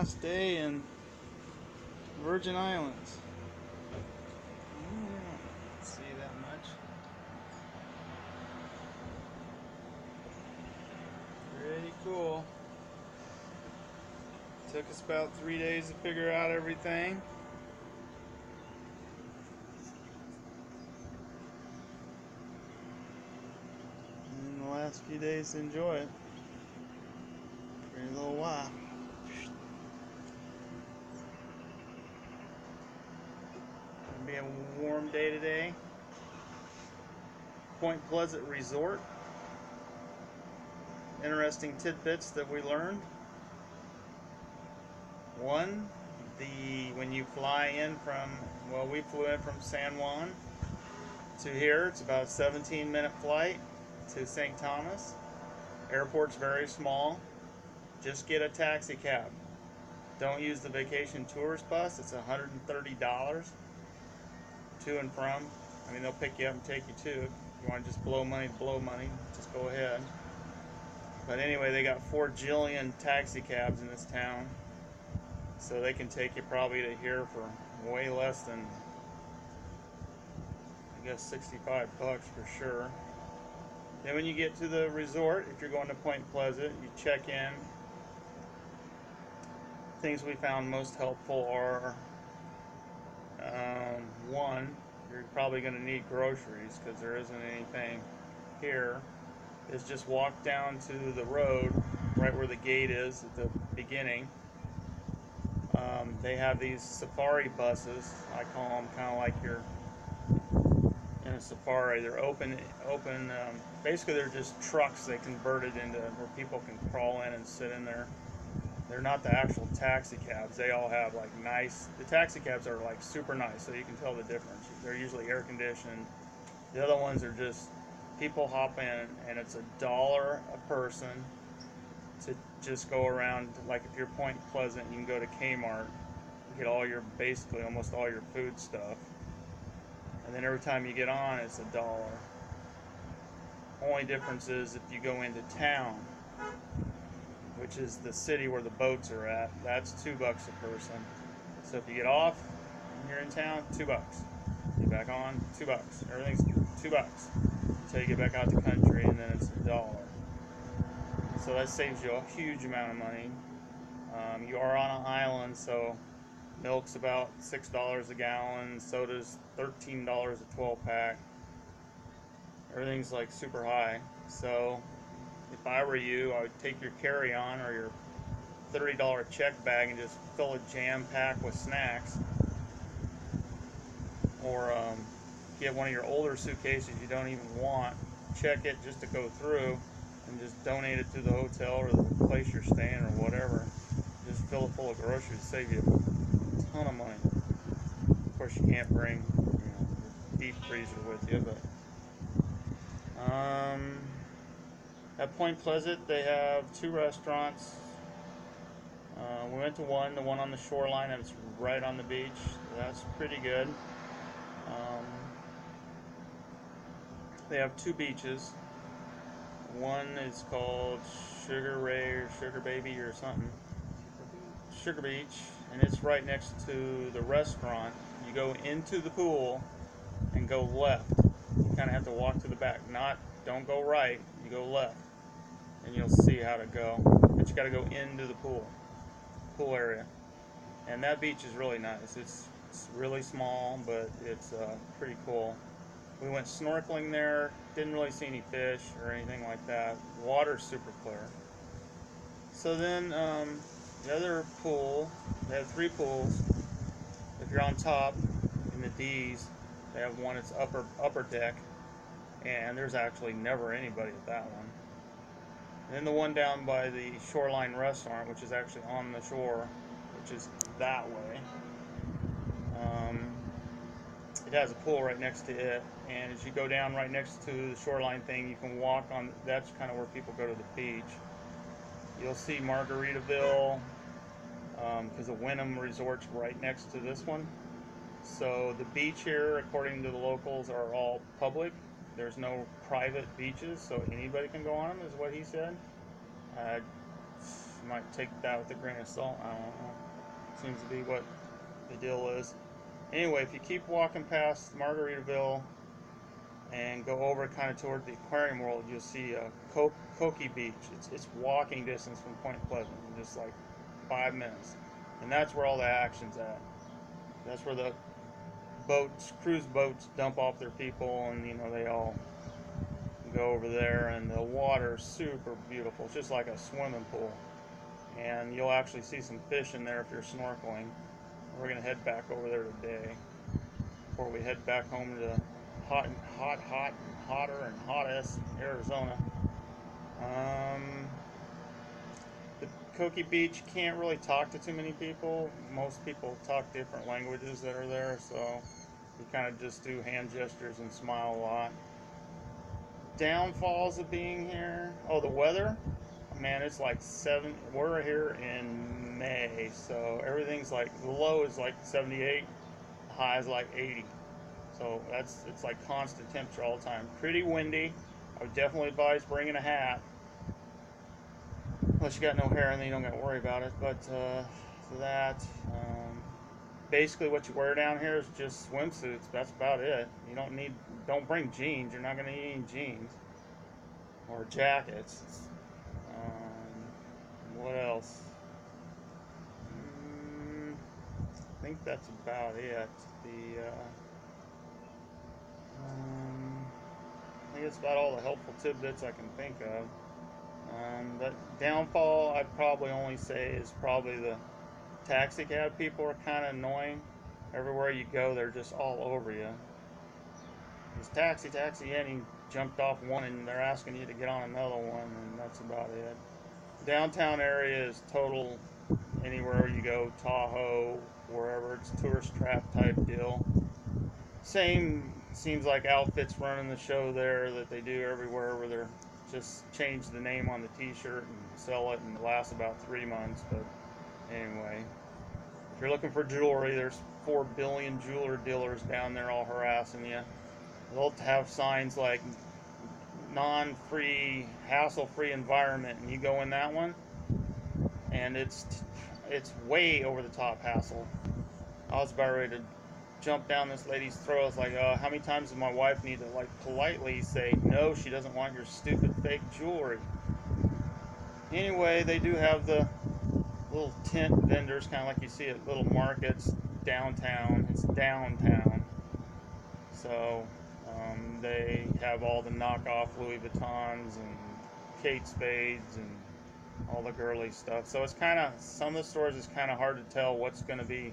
last day in Virgin Islands. Can't see that much. Pretty cool. Took us about 3 days to figure out everything. And the last few days to enjoy it. For a little while. Gonna be a warm day today. Point Pleasant Resort. Interesting tidbits that we learned. One, when you fly in from, well, we flew in from San Juan to here. It's about a 17-minute flight to St. Thomas. Airport's very small. Just get a taxi cab. Don't use the vacation tourist bus. It's $130 to and from. I mean, they'll pick you up and take you too. If you want to just blow money, just go ahead. But anyway, they got 4 jillion taxi cabs in this town. So they can take you probably to here for way less than, I guess, 65 bucks for sure. Then when you get to the resort, if you're going to Point Pleasant, you check in. Things we found most helpful are, one, you're probably going to need groceries because there isn't anything here. Is just walk down to the road right where the gate is at the beginning. They have these safari buses. I call them kind of like you're in a safari. They're open. Basically, they're just trucks they converted into where people can crawl in and sit in there. They're not the actual taxi cabs. They all have like nice. The taxi cabs are like super nice, so you can tell the difference. They're usually air conditioned. The other ones are just people hop in, and it's $1 a person to just go around. Like if you're Point Pleasant, you can go to Kmart, get all your, basically almost all your food stuff, and then every time you get on, it's $1. Only difference is if you go into town, which is the city where the boats are at, that's $2 a person. So if you get off and you're in town, $2. Get back on, $2. Everything's $2 until you get back out the country, and then it's $1. So that saves you a huge amount of money. You are on an island, so milk's about $6 a gallon, soda's $13 a 12-pack. Everything's like super high. So if I were you, I would take your carry-on or your $30 check bag and just fill a jam pack with snacks. Or get one of your older suitcases you don't even want, check it just to go through, and just donate it to the hotel or the place you're staying or whatever. Just fill it full of groceries to save you a ton of money. Of course, you can't bring your deep freezer with you, but at Point Pleasant they have 2 restaurants. We went to one, the one on the shoreline, and it's right on the beach. That's pretty good. They have 2 beaches. One is called Sugar Ray or Sugar Baby or something. Sugar Beach, and it's right next to the restaurant. You go into the pool and go left. You kind of have to walk to the back. Don't go right. You go left, and you'll see how to go. But you got to go into the pool area. And that beach is really nice. It's really small, but it's pretty cool. We went snorkeling there, didn't really see any fish or anything like that. The water's super clear. So then the other pool, they have 3 pools. If you're on top in the D's, they have one that's upper deck, and there's actually never anybody at that one. And then the one down by the shoreline restaurant, which is actually on the shore, which is that way. It has a pool right next to it, and as you go down right next to the shoreline thing, you can walk on. That's kind of where people go to the beach. You'll see Margaritaville, because the Wyndham Resort's right next to this one. So the beach here, according to the locals, are all public. There's no private beaches, so anybody can go on them, is what he said. You might take that with a grain of salt. I don't know. Seems to be what the deal is. Anyway, if you keep walking past Margaritaville and go over kind of toward the aquarium world, you'll see Koki Beach. It's walking distance from Point Pleasant, in just like 5 minutes, and that's where all the action's at. That's where the boats, cruise boats, dump off their people, and they all go over there. And the water's super beautiful. It's just like a swimming pool, and you'll actually see some fish in there if you're snorkeling. We're gonna head back over there today before we head back home to hotter and hottest Arizona. The Koki Beach, can't really talk to too many people. Most people talk different languages that are there, so you kind of just do hand gestures and smile a lot. Downfalls of being here. Oh, the weather. Man, it's like we're here in May, so everything's like, the low is like 78, the high is like 80. So it's like constant temperature all the time. Pretty windy. I would definitely advise bringing a hat. Unless you got no hair, and then you don't got to worry about it. But basically what you wear down here is just swimsuits. That's about it. You don't bring jeans. You're not going to need any jeans or jackets. What else? I think that's about it. I think it's about all the helpful tidbits I can think of. But downfall, I'd probably only say, is probably the taxi cab people are kind of annoying. Everywhere you go, they're just all over you. This taxi, and he jumped off one, and they're asking you to get on another one, and that's about it. Downtown area is total, anywhere you go, Tahoe, wherever, it's tourist trap type deal. Same, seems like outfits running the show there that they do everywhere, where they're just change the name on the t-shirt and sell it, and it lasts about 3 months. But anyway, if you're looking for jewelry, there's 4 billion jeweler dealers down there all harassing you. They'll have signs like non-free, hassle-free environment, and you go in that one, and it's way over the top hassle. I was about ready to jump down this lady's throat. I was like, how many times does my wife need to like politely say no, she doesn't want your stupid fake jewelry? Anyway, they do have the little tent vendors, kind of like you see at little markets downtown. It's downtown, so they have all the knockoff Louis Vuittons and Kate Spades and all the girly stuff. So it's kind of, some of the stores, it's kind of hard to tell what's going to be